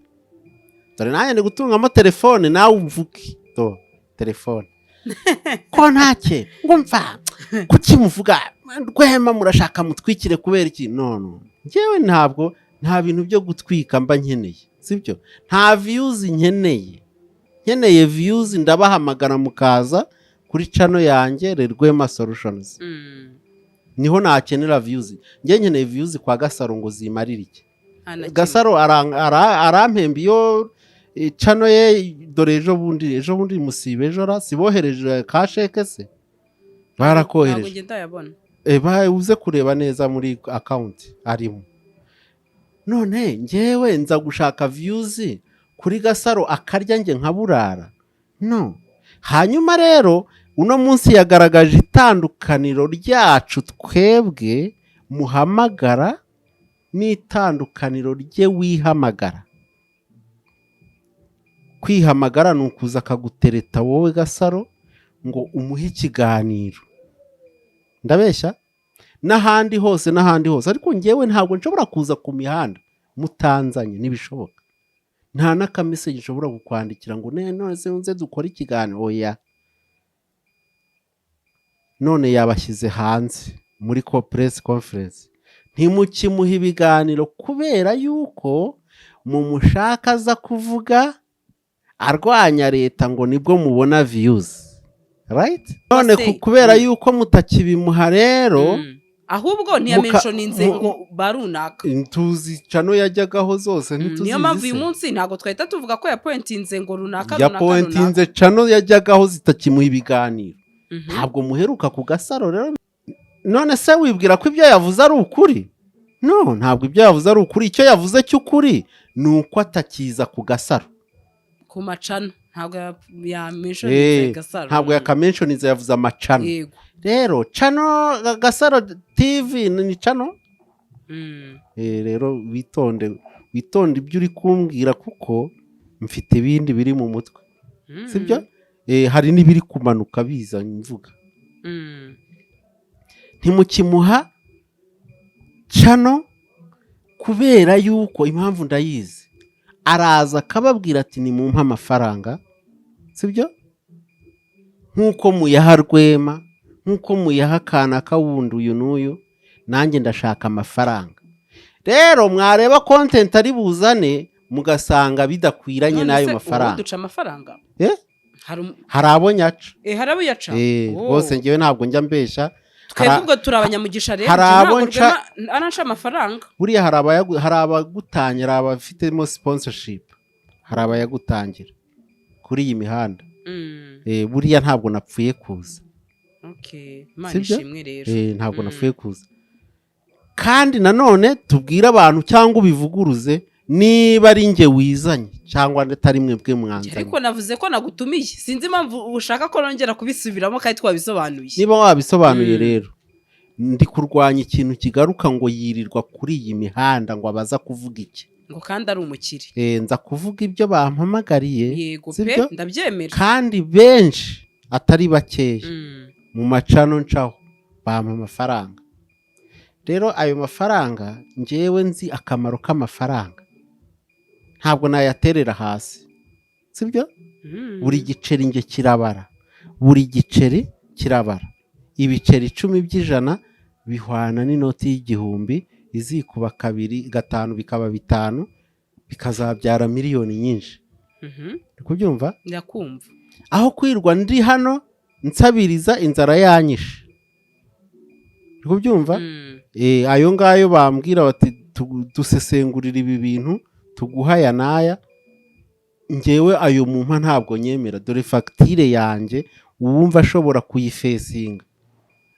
Dore nanjye ndi gutungamo telefone nawe umvuge telefone ko ntake ngumva kuki muvuga Rwema murashaka mutwikire kubera iki? No njyewe ntabwo nta bintu byo gutwika mba nkeneye, sibyo? Nta views nkeneye views, ndabahamagara mukaza kuri channel yanjye RWEMA Solutions. Niho nakenera views. Njye nkeneye views kwa Gasaro ngo zimarire iki? Gasaro arampemba iyo channel ye. Dore ejo bundi musibe ejo sibohereje kasheke se barakohereje. Ntabwo ngenda yabona. Uze kureba neza muri account arimo. None njyewe nza gushaka views kuri Gasaro akarya nge nkaburara? No. Hanyuma rero uno munsi yagaragaje itandukaniro ryacu twebwe muhamagara n'itandukaniro rye wihamagara. Kwihamagara nukuza akagutereta wowe Gasaro ngo umuhe ikiganiro. Ndabeshya? N'ahandi hose ariko njyewe ntabwo nshobora kuza ku mihanda mutanzanye, nibishoboka. Nta naka message nshobora kukwandikira ngo none se unze dukora ikiganiro. Oya, none yabashyize hanze muri press conference, ntimukimuha ibiganiro kubera yuko mumushaka aza kuvuga arwanya leta ngo nibwo mubona views, right? None kubera yuko mutakibimuha rero ahubwo ntiyamentioninze ngo barunaka. Tuzi channel yajyagaho zose ntituzi. Niyo mpamvu uyu munsi ntago twahita tuvuga ko yapointinze ngo runaka. Yapointinze channel yajyagaho zitakimuha ibiganiro. Ntabwo muheruka ku Gasaro rero. None se wibwira ko ibyo yavuze ari ukuri? No, ntabwo ibyo yavuze ari ukuri. Icyo yavuze cy'ukuri nuko atakiza ku Gasaro ku macano. Ntabwo yamentioninze Gasaro. Ntabwo yakamentioninze, yavuze amacano. Yego. Rero channel GASARO TV ni channel. Rero witonde ibyo uri kumbwira kuko mfite ibindi biri mu mutwe. Sibyo? Hari n'ibiri kumanuka biza mvuga. Ntimukimuha channel kubera yuko impamvu ndayizi. Araza akababwira ati ni mumpa amafaranga. Sibyo? Nkuko muyaha Rwema, nkuko muyaha kanaka wundi uyu n'uyu, nanjye ndashaka amafaranga. Rero mwareba content ari buzane mugasanga bidakwiranye n'ayo mafaranga. Duca amafaranga? Hari abo nyaca. Hari abo yaca? Bose ngewe ntabwo njya mbesha. Twebwe turabanyamugisha rero. Hari abo nca anasha amafaranga. Buriya hari abagutangira, abafitemo sponsorship. Hari abayagutangira kuri iyi mihanda. Buriya ntabwo napfuye kuza. Okay, Imana ishimwe rero. Ntabwo napfuye kuza. Kandi nanone tubwira abantu cyangwa ubivuguruze niba ari nge wizanye cyangwa atari mwebwe mwanzanye. Ariko navuze ko nagutumiye. Sinzi impamvu ushaka ko nongera kubisubiramo kandi twabisobanuye. Niba wabisobanuye rero ndi kurwanya ikintu kigaruka ngo yirirwa kuri iyi mihanda ngo abaza kuvuga iki. Ngo kandi ari umukire. Nza kuvuga ibyo bampamagariye. Yego pe, ndabyemera. Kandi benshi atari bakeya mu macano ncaho bampa amafaranga. Rero ayo mafaranga njyewe nzi akamaro k'amafaranga. Ntabwo nayaterera hasi. Sibyo? Buri giceri nge kirabara. Buri giceri kirabara. Ibiceri 10 by'ijana bihwana n'inoti y'igihumbi, izikuba 2 5 bikaba 5 bikazabyara miliyoni nyinshi. Kubyumva? Ndakumva. Aho kwirwa ndi hano nsabiriza inzara yanyishe. Kubyumva? Ayo ngayo bambwira bati dusesengurira ibi bintu tuguhaya naya, ngewe ayo mumpa ntabwo nyemera. Dore facture yanjye uwumva ashobora kuyifesinga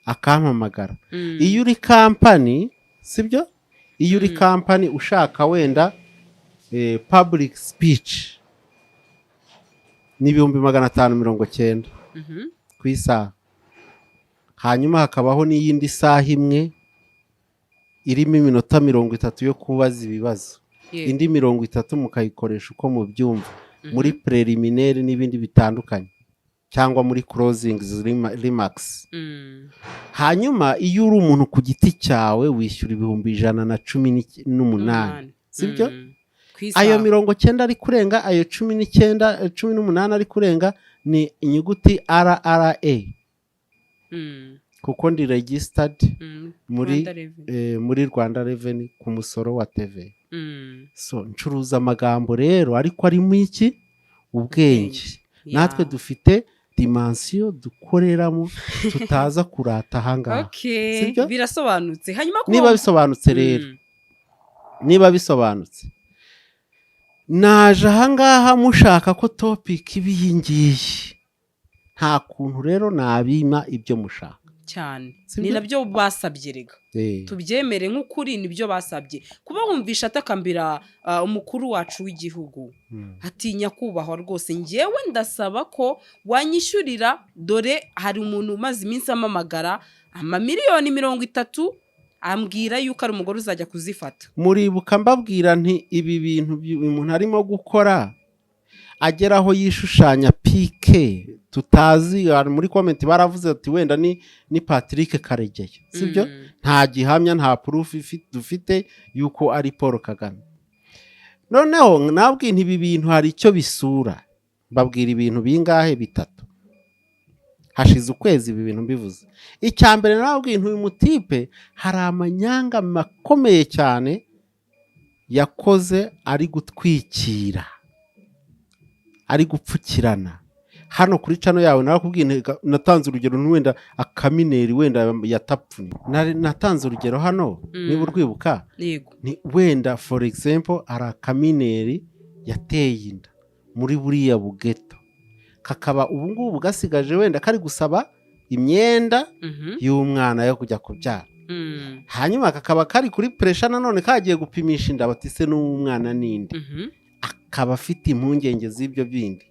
akampamagara. Iyo uri company, sibyo? Iyo uri company ushaka wenda public speech ni 590. ku isaha. Hanyuma hakabaho n'iyindi saha imwe irimo iminota 30 yo kubaza ibibazo. Indi 30 mukayikoresha uko mubyumva muri preliminaire n'ibindi bitandukanye cyangwa muri closing remarks. Hanyuma iyo uri umuntu ku giti cyawe wishyura 118. Sibyo? Ayo 90 ari kurenga, ayo 18 ari kurenga ni inyuguti RRA. Kuko ndi registered muri Rwanda Revenue ku musoro wa TV. So ncuruza amagambo rero ariko ari mu iki ubwenge. Natwe dufite dimension dukoreramo tutaza kurata hanga. Sibyo? Birasobanutse. Hanyuma niba bisobanutse rero. Niba bisobanutse. Naje ahangaha mushaka ko topic ibiyingiye. Nta kuntu rero nabima ibyo mushaka. Cyane. Ni nabyo basabye rega. Tubyemere nk'ukuri nibyo basabye. Kuba wumvisha atakambira umukuru wacu w'igihugu. Atinya kubahwa rwose, ngewe ndasaba ko wanyishyurira, dore hari umuntu umaze iminsi amamagara amamiliyoni 30 ambwira yuko ari umugore uzajya kuzifata. Muribuka mbabwira nti ibi bintu umuntu arimo gukora ageraho yishushanya pike tutazi. Muri comment baravuze ati wenda ni Patrick Karegeye. Sibyo? Nta gihamya nta proof dufite yuko ari Paul Kagame. Noneho nabwiye nti ibi bintu hari icyo bisura. Babwira ibintu bingahe? 3. Hashize ukwezi ibi bintu mbivuze. Icyambere nabwiye nti uyu mutipe hari amanyanga makomeye cyane yakoze ari gutwikira, ari gupfukirana. Hano kuri channel yawe narakubwiye natanze urugero wenda akamineri wenda yatapfunye. Natanze urugero hano niba urwibuka. Ni wenda for example ara akamineri yateye inda muri buriya bugeto. Kakaba ubu ngubu gasigaje wenda kari gusaba imyenda y'umwana yo kujya kubyara. Hanyuma kakaba kari kuri pressure nanone kagiye gupimisha inda batise n'umwana ninde. Akaba afite impungenge z'ibyo bindi.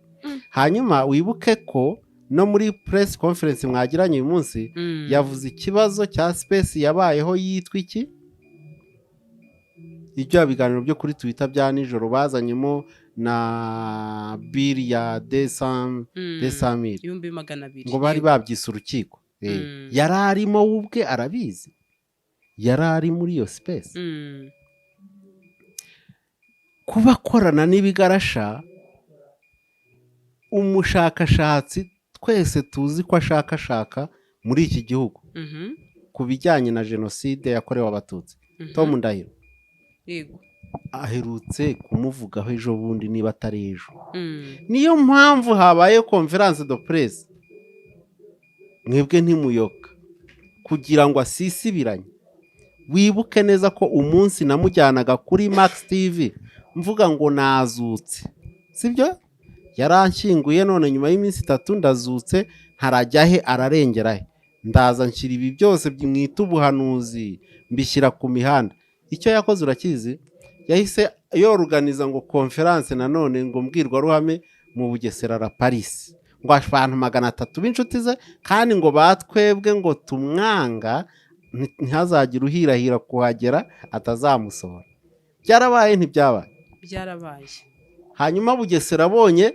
Hanyuma wibuke ko no muri press conference mwagiranye uyu munsi yavuze ikibazo cya space yabayeho yitwa iki? Ibyo biganiro byo kuri Twitter bya nijoro bazanyemo na bill ya 200,000 ngo bari babyise urukiko. Yararimo ubwe arabizi. Yarari muri iyo space. Kuba korana n'ibigarasha, umushakashatsi twese tuzi ko ashakashaka muri iki gihugu ku bijyanye na jenoside yakorewe abatutsi. Tom Ndahiro aherutse kumuvugaho ejo bundi niba atari ejo. Niyo mpamvu habaye conference de presse. Mwebwe ntimuyoka kugira ngo asisibiranye. Wibuke neza ko umunsi namujyanaga kuri Max TV mvuga ngo nazutse. Sibyo? Yaranshyinguye none nyuma y'iminsi 3 ndazutse, ntarajya he ararengera he. Ndaza nshyira ibi byose byimwita ubuhanuzi mbishyira ku mihanda. Icyo yakoze urakizi? Yahise yorganiza ngo conference nanone ngo mbwirwa ruhame mu Bugesera la Paris. Ngo abantu 300 b'inshuti ze kandi ngo batwebwe ngo tumwanga ntihazagira uhirahira kuhagera atazamusohora. Byarabaye ntibyabaye? Byarabaye. Hanyuma Bugesera abonye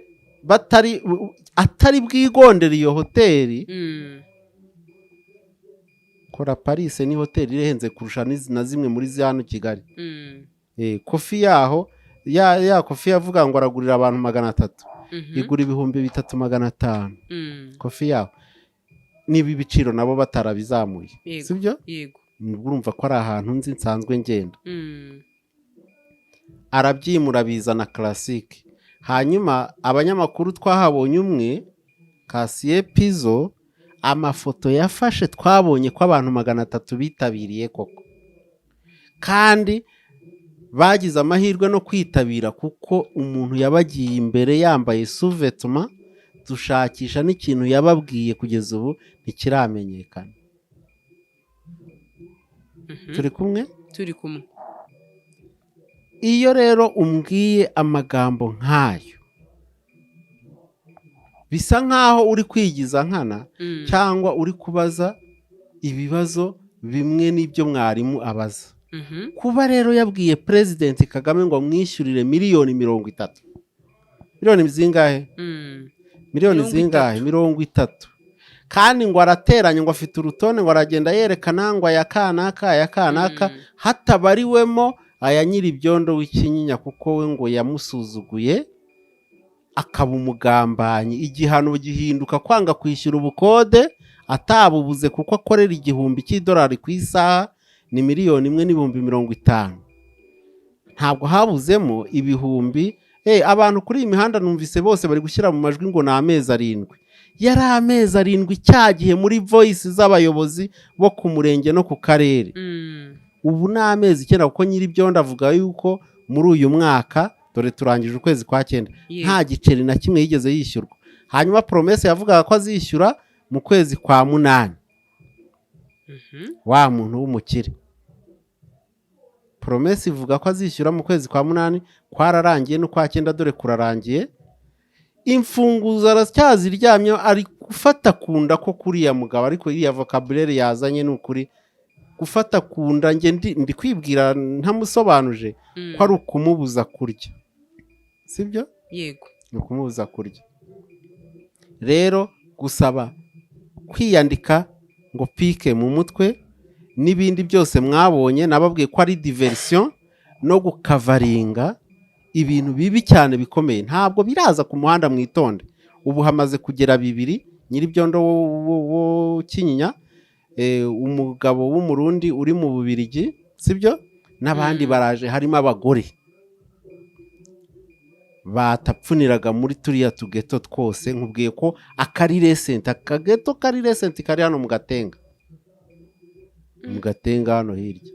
atari bwigondera iyo hoteli. Kora Paris ni hoteli irenze kurusha na zimwe muri hano Kigali. Kofi yaho ya kofi yavuga ngo aragurira abantu 300. Igura 3,500. Kofi yaho nibi biciro nabo batarabizamuye. Sibyo? Yego. Urumva ko ari ahantu nzi nsanzwe ngenda. Arabyimura bizana classic. Hanyuma abanyamakuru twahabonye umwe Kasiye Pizo amafoto yafashe twabonye ko abantu 300 bitabiriye koko. Kandi bagize amahirwe no kwitabira kuko umuntu yabagiye imbere yambaye sous-vêtements. Dushakisha n'ikintu yababwiye kugeza ubu ntikiramenyekana. Turi kumwe? Turi kumwe. Iyo rero umbwiye amagambo nk'ayo bisa nkaho uri kwigiza nkana cyangwa uri kubaza ibibazo bimwe n'ibyo mwarimu abaza. Kuba rero yabwiye President Kagame ngo mwishyurire miliyoni 30. Miliyoni zingahe? Miliyoni zingahe? 30. Kandi ngo arateranya ngo afite urutonde ngo aragenda yerekana ngo aya kanaka hatabariwemo aya nyiri ibyondo w'ikinyinya kuko we ngo yamusuzuguye akaba umugambanyi. Igihano gihinduka kwanga kwishyura ubukode atabubuze kuko akorera $1,000 ku isaha ni miliyoni 1,50,000. Ntabwo habuzemo ibihumbi. Abantu kuri iyi mihanda numvise bose bari gushyira mu majwi ngo ni amezi 7. Yari amezi 7 cyagihe muri voice z'abayobozi bo ku murenge no ku karere. Ubu ni amezi 9 kuko nyiri byondo avuga yuko muri uyu mwaka dore turangije ukwezi kwa 9 nta giceri na kimwe yigeze yishyurwa. Hanyuma promesse yavugaga ko azishyura mu kwezi kwa 8. Wa muntu w'umukire promesse ivuga ko azishyura mu kwezi kwa 8, kwararangiye no kwa 9 dore kurarangiye. Imfunguzo aracyaziryamye ari gufata kunda ko kuri ya mugabo, ariko iriya vocabulaire yazanye n'ukuri gufata kunda. Nge ndi kwibwira ntamusobanuje ko ari ukumubuza kurya, sibyo? Yego, ni ukumubuza kurya. Rero gusaba kwiyandika ngo pike mu mutwe n'ibindi byose mwabonye nababwiye ko ari diversion no gukavaringa ibintu bibi cyane bikomeye. Ntabwo biraza ku muhanda mwitonde. Ubu hamaze kugera 2 nyiri byondo wo Kinyinya, umugabo w'umurundi uri mu Bubirigi, sibyo? N'abandi baraje, harimo abagore batapfuniraga muri turiya tugeto twose. Nkubwiye ko akari recent, akageto kari recent kari hano mu Gatenga hano hirya.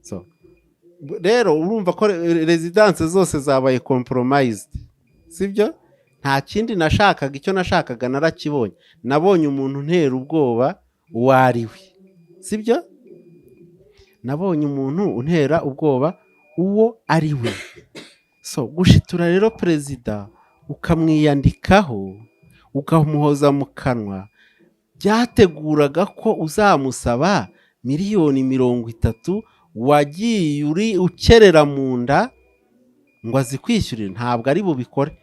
So rero urumva ko residence zose zabaye compromised, sibyo? Nta kindi nashakaga, icyo nashakaga narakibonye. Nabonye umuntu ntera ubwoba wariwe, sibyo? Nabonye umuntu untera ubwoba uwo ari we. So gushitura rero perezida ukamwiyandikaho ukamuhoza mu kanwa, byateguraga ko uzamusaba miliyoni 30 wagiye uri ukerera mu nda ngo azikwishyurire. Ntabwo ari bubikore.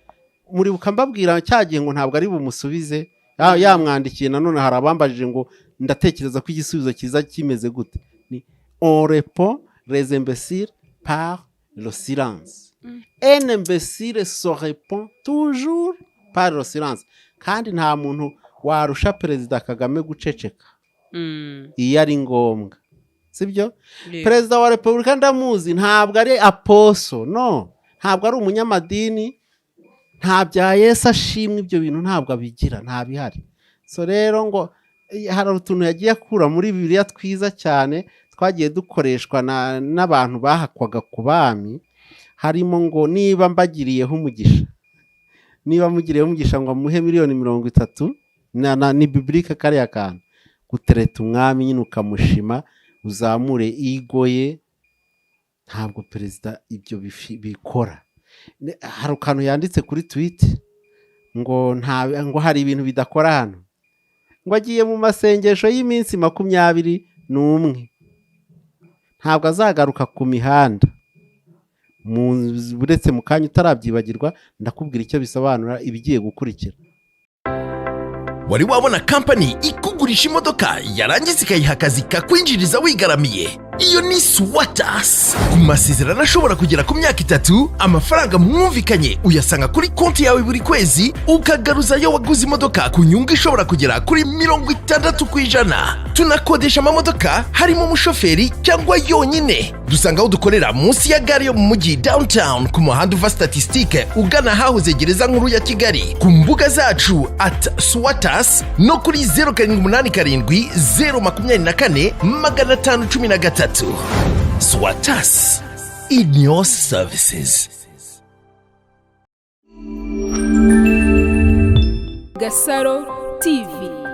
Muri bukambabwira cyagiye ngo ntabwo ari bumusubize. Yamwandikiye nanone harabambajije ngo ndatekereza ko igisubizo kiza kimeze gute. Ni on répond les imbéciles par le silence. Un imbécile se répond toujours par le silence. Kandi nta muntu warusha Perezida Kagame guceceka iyo ari ngombwa, sibyo? Perezida wa Repubulika ndamuzi, ntabwo ari aposo, no, ntabwo ari umunyamadini, nta bya Yesu ashimwe, ibyo bintu ntabwo abigira, nta bihari. So rero ngo hari utuntu yagiye akura muri Bibiliya twiza cyane twagiye dukoreshwa n'abantu bahakwaga ku bami. Harimo ngo niba mbagiriyeho umugisha, niba mugiriyeho umugisha ngo amuhe miliyoni 30, ni biblike kari akantu gutereta umwami nyine ukamushima uzamure igoye. Ntabwo perezida ibyo bikora. Hari ukantu yanditse kuri tweet ngo hari ibintu bidakora hano, ngo agiye mu masengesho y'iminsi 21, ntabwo azagaruka ku mihanda. Buretse mu kanya utarabyibagirwa ndakubwira icyo bisobanura ibigiye gukurikira. Wari wabona company ikugurisha imodoka yarangiza ikayiha akazi kakwinjiriza wigaramiye? Iyo ni SWATAS. Ku masezerano ashobora kugera ku myaka 3, amafaranga mwumvikanye uyasanga kuri konti yawe buri kwezi, ukagaruza yo waguze imodoka ku nyungu ishobora kugera kuri 60%. Tunakodesha amamodoka harimo umushoferi cyangwa yonyine. Dusanga aho dukorera munsi ya gare yo mu mujyi downtown ku muhanda uva Statistique ugana hahoze gereza nkuru ya Kigali. Ku mbuga zacu @SWATAS no kuri 0787 SWATAS, in your services. GASARO TV.